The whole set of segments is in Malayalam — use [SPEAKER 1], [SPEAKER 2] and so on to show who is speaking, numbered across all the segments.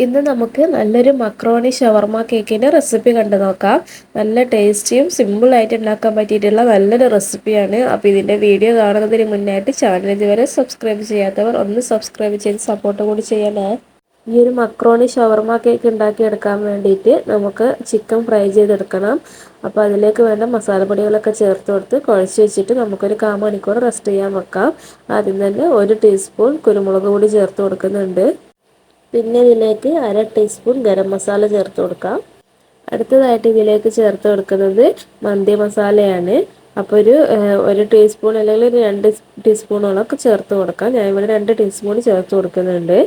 [SPEAKER 1] ഇന്ന് നമുക്ക് നല്ലൊരു മക്രോണി ഷവർമ്മ കേക്കിൻ്റെ റെസിപ്പി കണ്ടു നോക്കാം. നല്ല ടേസ്റ്റിയും സിമ്പിളായിട്ട് ഉണ്ടാക്കാൻ പറ്റിയിട്ടുള്ള നല്ലൊരു റെസിപ്പിയാണ്. അപ്പോൾ ഇതിൻ്റെ വീഡിയോ കാണുന്നതിന് മുന്നായിട്ട് ചാനൽ ഇതുവരെ സബ്സ്ക്രൈബ് ചെയ്യാത്തവർ ഒന്ന് സബ്സ്ക്രൈബ് ചെയ്ത് സപ്പോർട്ട് കൂടി ചെയ്യണേ. ഈ ഒരു മക്രോണി ഷവർമ്മ കേക്ക് ഉണ്ടാക്കിയെടുക്കാൻ വേണ്ടിയിട്ട് നമുക്ക് ചിക്കൻ ഫ്രൈ ചെയ്തെടുക്കണം. അപ്പോൾ അതിലേക്ക് വേണ്ട മസാലപ്പൊടികളൊക്കെ ചേർത്ത് കൊടുത്ത് കുഴച്ച് വെച്ചിട്ട് നമുക്കൊരു 1/4 മണിക്കൂർ റെസ്റ്റ് ചെയ്യാൻ വെക്കാം. ആദ്യം തന്നെ 1 ടീസ്പൂൺ കുരുമുളക് പൊടി ചേർത്ത് കൊടുക്കുന്നുണ്ട്. പിന്നെ ഇതിലേക്ക് 1/2 ടീസ്പൂൺ ഗരം മസാല ചേർത്ത് കൊടുക്കാം. അടുത്തതായിട്ട് ഇതിലേക്ക് ചേർത്ത് കൊടുക്കുന്നത് മന്തി മസാലയാണ്. അപ്പോൾ ഒരു ടീസ്പൂൺ അല്ലെങ്കിൽ ഒരു 2 ടീസ്പൂണോളൊക്കെ ചേർത്ത് കൊടുക്കാം. ഞാൻ ഇവിടെ 2 ടീസ്പൂൺ ചേർത്ത് കൊടുക്കുന്നുണ്ട്.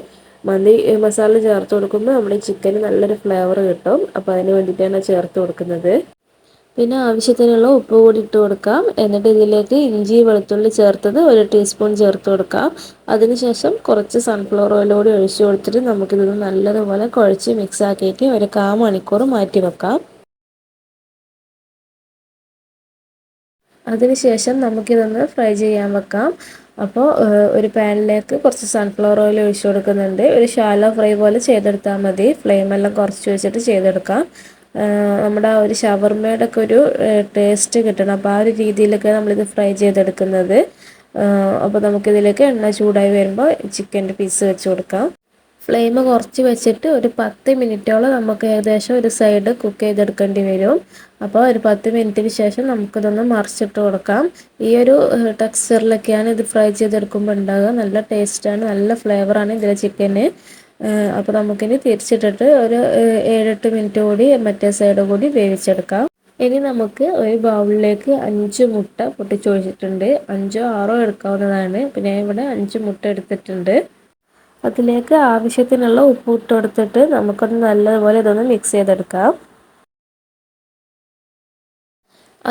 [SPEAKER 1] മന്തി മസാല ചേർത്ത് കൊടുക്കുമ്പോൾ നമ്മുടെ ചിക്കന് നല്ലൊരു ഫ്ലേവർ കിട്ടും. അപ്പോൾ അതിന് വേണ്ടിയിട്ടാണ് ചേർത്ത് കൊടുക്കുന്നത്. പിന്നെ ആവശ്യത്തിനുള്ള ഉപ്പ് കൂടി ഇട്ട് കൊടുക്കാം. എന്നിട്ട് ഇതിലേക്ക് ഇഞ്ചി വെളുത്തുള്ളി ചേർത്തത് 1 ടീസ്പൂൺ ചേർത്ത് കൊടുക്കാം. അതിനുശേഷം കുറച്ച് സൺഫ്ലവർ ഓയിൽ കൂടി ഒഴിച്ചു കൊടുത്തിട്ട് നമുക്കിത് നല്ലതുപോലെ കുഴച്ച് മിക്സ് ആക്കിയിട്ട് ഒരു 1/4 മണിക്കൂർ മാറ്റി വെക്കാം. അതിനുശേഷം നമുക്കിതൊന്ന് ഫ്രൈ ചെയ്യാൻ വെക്കാം. അപ്പോൾ ഒരു പാനിലേക്ക് കുറച്ച് സൺഫ്ലവർ ഓയിൽ ഒഴിച്ചു കൊടുക്കുന്നുണ്ട്. ഒരു ഷാലോ ഫ്രൈ പോലെ ചെയ്തെടുത്താൽ മതി. ഫ്ലെയിമെല്ലാം കുറച്ച് വെച്ചിട്ട് ചെയ്തെടുക്കാം. നമ്മുടെ ആ ഒരു ഷവർമ്മയുടെ ഒക്കെ ഒരു ടേസ്റ്റ് കിട്ടണം. അപ്പോൾ ആ ഒരു രീതിയിലൊക്കെ നമ്മളിത് ഫ്രൈ ചെയ്തെടുക്കുന്നത്. അപ്പോൾ നമുക്കിതിലേക്ക് എണ്ണ ചൂടായി വരുമ്പോൾ ചിക്കൻ്റെ പീസ് വെച്ച് കൊടുക്കാം. ഫ്ലെയിം കുറച്ച് വെച്ചിട്ട് ഒരു 10 മിനിറ്റോളം നമുക്ക് ഏകദേശം ഒരു സൈഡ് കുക്ക് ചെയ്തെടുക്കേണ്ടി വരും. അപ്പോൾ ഒരു 10 മിനിറ്റിന് ശേഷം നമുക്കിതൊന്ന് മറിച്ചിട്ട് കൊടുക്കാം. ഈ ഒരു ടെക്സ്ചറിലൊക്കെയാണ് ഇത് ഫ്രൈ ചെയ്തെടുക്കുമ്പോൾ ഉണ്ടാകുക. നല്ല ടേസ്റ്റാണ്, നല്ല ഫ്ലേവറാണ് ഇതിലെ ചിക്കന്. അപ്പോൾ നമുക്കിനി തിരിച്ചിട്ടിട്ട് ഒരു 7-8 മിനിറ്റ് കൂടി മറ്റേ സൈഡ് കൂടി വേവിച്ചെടുക്കാം. ഇനി നമുക്ക് ഒരു ബൗളിലേക്ക് 5 മുട്ട പൊട്ടിച്ചൊഴിച്ചിട്ടുണ്ട്. 5ഓ 6ഓ എടുക്കാവുന്നതാണ്. അപ്പോൾ ഞാൻ ഇവിടെ 5 മുട്ട എടുത്തിട്ടുണ്ട്. അതിലേക്ക് ആവശ്യത്തിനുള്ള ഉപ്പ് ഇട്ട് കൊടുത്തിട്ട് നമുക്കൊന്ന് നല്ലതുപോലെ ഇതൊന്ന് മിക്സ് ചെയ്തെടുക്കാം.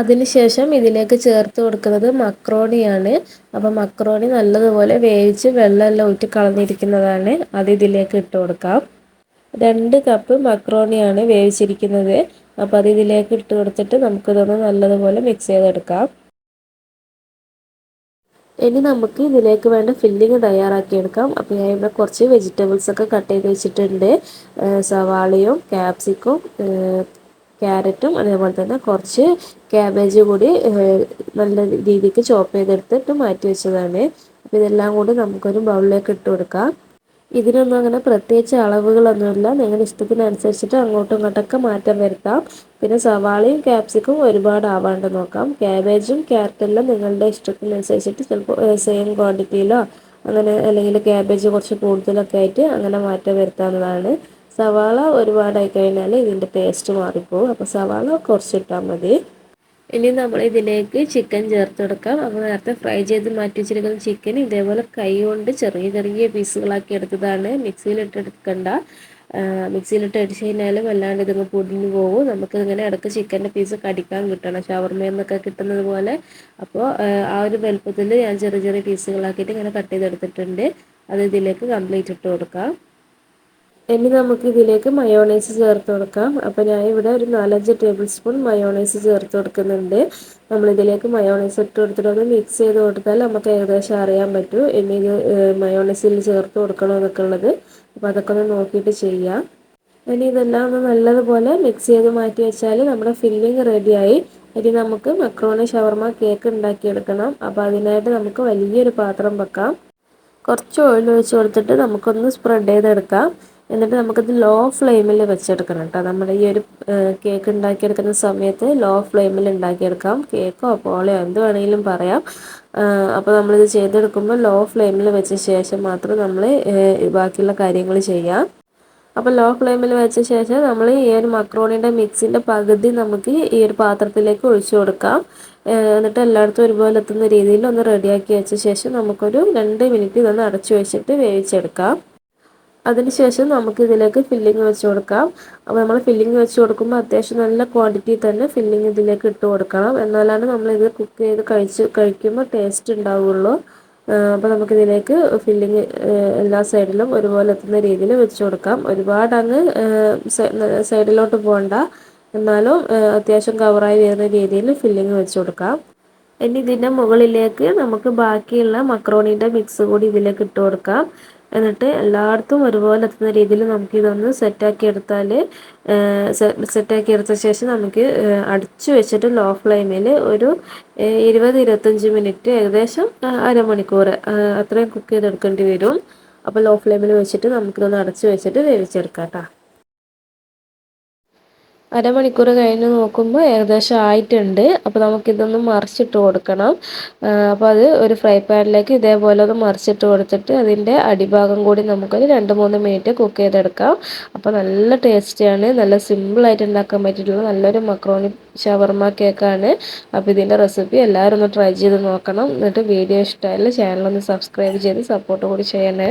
[SPEAKER 1] അതിനുശേഷം ഇതിലേക്ക് ചേർത്ത് കൊടുക്കുന്നത് മക്രോണിയാണ്. അപ്പോൾ മക്രോണി നല്ലതുപോലെ വേവിച്ച് വെള്ളമെല്ലാം ഊറ്റി കളഞ്ഞിരിക്കുന്നതാണ്. അത് ഇതിലേക്ക് ഇട്ട് കൊടുക്കാം. 2 കപ്പ് മക്രോണിയാണ് വേവിച്ചിരിക്കുന്നത്. അപ്പോൾ അത് ഇതിലേക്ക് ഇട്ട് കൊടുത്തിട്ട് നമുക്കിതൊന്ന് നല്ലതുപോലെ മിക്സ് ചെയ്തെടുക്കാം. ഇനി നമുക്ക് ഇതിലേക്ക് വേണ്ട ഫില്ലിങ് തയ്യാറാക്കിയെടുക്കാം. അപ്പോൾ ഞാൻ ഇവിടെ കുറച്ച് വെജിറ്റബിൾസൊക്കെ കട്ട് ചെയ്ത് വെച്ചിട്ടുണ്ട്. സവാളയും ക്യാപ്സിക്കും ക്യാരറ്റും അതേപോലെ തന്നെ കുറച്ച് ക്യാബേജ് കൂടി നല്ല രീതിക്ക് ചോപ്പ് ചെയ്തെടുത്തിട്ട് മാറ്റി വെച്ചതാണ്. അപ്പോൾ ഇതെല്ലാം കൂടി നമുക്കൊരു ബൗളിലേക്ക് ഇട്ട് കൊടുക്കാം. ഇതിനൊന്നും അങ്ങനെ പ്രത്യേകിച്ച് അളവുകളൊന്നുമില്ല. നിങ്ങളുടെ ഇഷ്ടത്തിനനുസരിച്ചിട്ട് അങ്ങോട്ടും ഇങ്ങോട്ടൊക്കെ മാറ്റം വരുത്താം. പിന്നെ സവാളയും ക്യാപ്സിക്കും ഒരുപാട് ആവാണ്ട് നോക്കാം. ക്യാബേജും ക്യാരറ്റെല്ലാം നിങ്ങളുടെ ഇഷ്ടത്തിനനുസരിച്ചിട്ട് ചിലപ്പോൾ സെയിം ക്വാണ്ടിറ്റിയിലോ അങ്ങനെ അല്ലെങ്കിൽ ക്യാബേജ് കുറച്ച് കൂടുതലൊക്കെ ആയിട്ട് അങ്ങനെ മാറ്റം വരുത്താവുന്നതാണ്. സവാള ഒരുപാടായി കഴിഞ്ഞാൽ ഇതിൻ്റെ ടേസ്റ്റ് മാറിപ്പോകും. അപ്പോൾ സവാള കുറച്ചിട്ടാൽ മതി. ഇനി നമ്മൾ ഇതിലേക്ക് ചിക്കൻ ചേർത്ത് കൊടുക്കാം. അപ്പോൾ നേരത്തെ ഫ്രൈ ചെയ്ത് മാറ്റി വെച്ചിരിക്കുന്ന ചിക്കൻ ഇതേപോലെ കൈ കൊണ്ട് ചെറിയ ചെറിയ പീസുകളാക്കി എടുത്തതാണ്. മിക്സിയിലിട്ടെടുക്കണ്ട. മിക്സിയിലിട്ട് അടിച്ച് കഴിഞ്ഞാലും വല്ലാണ്ട് ഇതങ്ങ് പൊടിഞ്ഞു പോകും. നമുക്കിങ്ങനെ ഇടയ്ക്ക് ചിക്കൻ്റെ പീസ് കടിക്കാൻ കിട്ടണം, ഷവർമ്മയിൽ നിന്നൊക്കെ കിട്ടുന്നത് പോലെ. അപ്പോൾ ആ ഒരു വലുപ്പത്തിൽ ഞാൻ ചെറിയ ചെറിയ പീസുകളാക്കിയിട്ട് ഇങ്ങനെ കട്ട് ചെയ്തെടുത്തിട്ടുണ്ട്. അത് ഇതിലേക്ക് കംപ്ലീറ്റ് ഇട്ട് കൊടുക്കാം. ഇനി നമുക്ക് ഇതിലേക്ക് മയോണൈസ് ചേർത്ത് കൊടുക്കാം. അപ്പോൾ ഞാൻ ഇവിടെ ഒരു 4-5 ടേബിൾ സ്പൂൺ മയോണൈസ് ചേർത്ത് കൊടുക്കുന്നുണ്ട്. നമ്മളിതിലേക്ക് മയോണൈസ് ഇട്ട് കൊടുത്തിട്ടൊന്ന് മിക്സ് ചെയ്ത് കൊടുത്താൽ നമുക്ക് ഏകദേശം അറിയാൻ പറ്റും ഇനി ഇത് മയോണൈസിൽ ചേർത്ത് കൊടുക്കണോ എന്നൊക്കെ ഉള്ളത്. അപ്പോൾ അതൊക്കെ ഒന്ന് നോക്കിയിട്ട് ചെയ്യാം. ഇനി ഇതെല്ലാം ഒന്ന് നല്ലതുപോലെ മിക്സ് ചെയ്ത് മാറ്റി വെച്ചാൽ നമ്മുടെ ഫില്ലിങ് റെഡിയായി. ഇനി നമുക്ക് മക്രോണി ഷവർമ്മ കേക്ക് ഉണ്ടാക്കിയെടുക്കണം. അപ്പോൾ അതിനായിട്ട് നമുക്ക് വലിയൊരു പാത്രം വെക്കാം. കുറച്ച് ഓയിൽ ഒഴിച്ച് കൊടുത്തിട്ട് നമുക്കൊന്ന് സ്പ്രെഡ് ചെയ്തെടുക്കാം. എന്നിട്ട് നമുക്കത് ലോ ഫ്ലെയിമിൽ വെച്ചെടുക്കണം കേട്ടോ. നമ്മുടെ ഈ ഒരു കേക്ക് ഉണ്ടാക്കിയെടുക്കുന്ന സമയത്ത് ലോ ഫ്ലെയിമിൽ ഉണ്ടാക്കിയെടുക്കാം. കേക്കോ പോളയോ എന്ത് വേണമെങ്കിലും പറയാം. അപ്പോൾ നമ്മളിത് ചെയ്തെടുക്കുമ്പോൾ ലോ ഫ്ലെയിമിൽ വെച്ച ശേഷം മാത്രം നമ്മൾ ബാക്കിയുള്ള കാര്യങ്ങൾ ചെയ്യാം. അപ്പോൾ ലോ ഫ്ലെയിമിൽ വെച്ച ശേഷം നമ്മൾ ഈ ഒരു മക്രോണിയുടെ മിക്സിൻ്റെ പകുതി നമുക്ക് ഈ ഒരു പാത്രത്തിലേക്ക് ഒഴിച്ചു കൊടുക്കാം. എന്നിട്ട് എല്ലായിടത്തും ഒരുപോലെ എത്തുന്ന രീതിയിൽ ഒന്ന് റെഡിയാക്കി വെച്ച ശേഷം നമുക്കൊരു 2 മിനിറ്റ് ഇതൊന്ന് അടച്ചു വെച്ചിട്ട് വേവിച്ചെടുക്കാം. അതിനുശേഷം നമുക്ക് ഇതിലേക്ക് ഫില്ലിങ് വെച്ച് കൊടുക്കാം. അപ്പോൾ നമ്മൾ ഫില്ലിങ് വെച്ച് കൊടുക്കുമ്പോൾ അത്യാവശ്യം നല്ല ക്വാണ്ടിറ്റി തന്നെ ഫില്ലിങ് ഇതിലേക്ക് ഇട്ട് കൊടുക്കണം. എന്നാലാണ് നമ്മളിത് കുക്ക് ചെയ്ത് കഴിക്കുമ്പോൾ ടേസ്റ്റ് ഉണ്ടാവുകയുള്ളൂ. അപ്പോൾ നമുക്കിതിലേക്ക് ഫില്ലിങ് എല്ലാ സൈഡിലും ഒരുപോലെ എത്തുന്ന രീതിയിൽ വെച്ച് കൊടുക്കാം. ഒരുപാട് അങ്ങ് സൈഡിലോട്ട് പോകണ്ട, എന്നാലും അത്യാവശ്യം കവറായി വരുന്ന രീതിയിൽ ഫില്ലിങ് വെച്ച് കൊടുക്കാം. ഇനി ഇതിൻ്റെ മുകളിലേക്ക് നമുക്ക് ബാക്കിയുള്ള മക്രോണീൻ്റെ മിക്സ് കൂടി ഇതിലേക്ക് ഇട്ട് കൊടുക്കാം. എന്നിട്ട് എല്ലായിടത്തും ഒരുപോലെ എത്തുന്ന രീതിയിൽ നമുക്കിതൊന്ന് സെറ്റാക്കി എടുത്താൽ സെറ്റാക്കി എടുത്ത ശേഷം നമുക്ക് അടച്ചു വെച്ചിട്ട് ലോ ഫ്ലെയിമിൽ ഒരു 20-25 മിനിറ്റ് ഏകദേശം അരമണിക്കൂർ അത്രയും കുക്ക് ചെയ്തെടുക്കേണ്ടി വരും. അപ്പോൾ ലോ ഫ്ലെയിമിൽ വെച്ചിട്ട് നമുക്കിതൊന്ന് അടച്ചു വെച്ചിട്ട് വേവിച്ചെടുക്കാം കേട്ടോ. അരമണിക്കൂർ കഴിഞ്ഞ് നോക്കുമ്പോൾ ഏകദേശം ആയിട്ടുണ്ട്. അപ്പോൾ നമുക്കിതൊന്ന് മറിച്ചിട്ട് കൊടുക്കണം. അപ്പോൾ അത് ഒരു ഫ്രൈ പാനിലേക്ക് ഇതേപോലെ ഒന്ന് മറിച്ചിട്ട് കൊടുത്തിട്ട് അതിൻ്റെ അടിഭാഗം കൂടി നമുക്കൊരു 2-3 മിനിറ്റ് കുക്ക് ചെയ്തെടുക്കാം. അപ്പോൾ നല്ല ടേസ്റ്റിയാണ്, നല്ല സിമ്പിളായിട്ട് ഉണ്ടാക്കാൻ പറ്റിയിട്ടുള്ള നല്ലൊരു മക്രോണി ഷവർമ കേക്കാണ്. അപ്പോൾ ഇതിൻ്റെ റെസിപ്പി എല്ലാവരും ഒന്ന് ട്രൈ ചെയ്ത് നോക്കണം. എന്നിട്ട് വീഡിയോ ഇഷ്ടമായാൽ ചാനലൊന്ന് സബ്സ്ക്രൈബ് ചെയ്ത് സപ്പോർട്ട് കൂടി ചെയ്യണേ.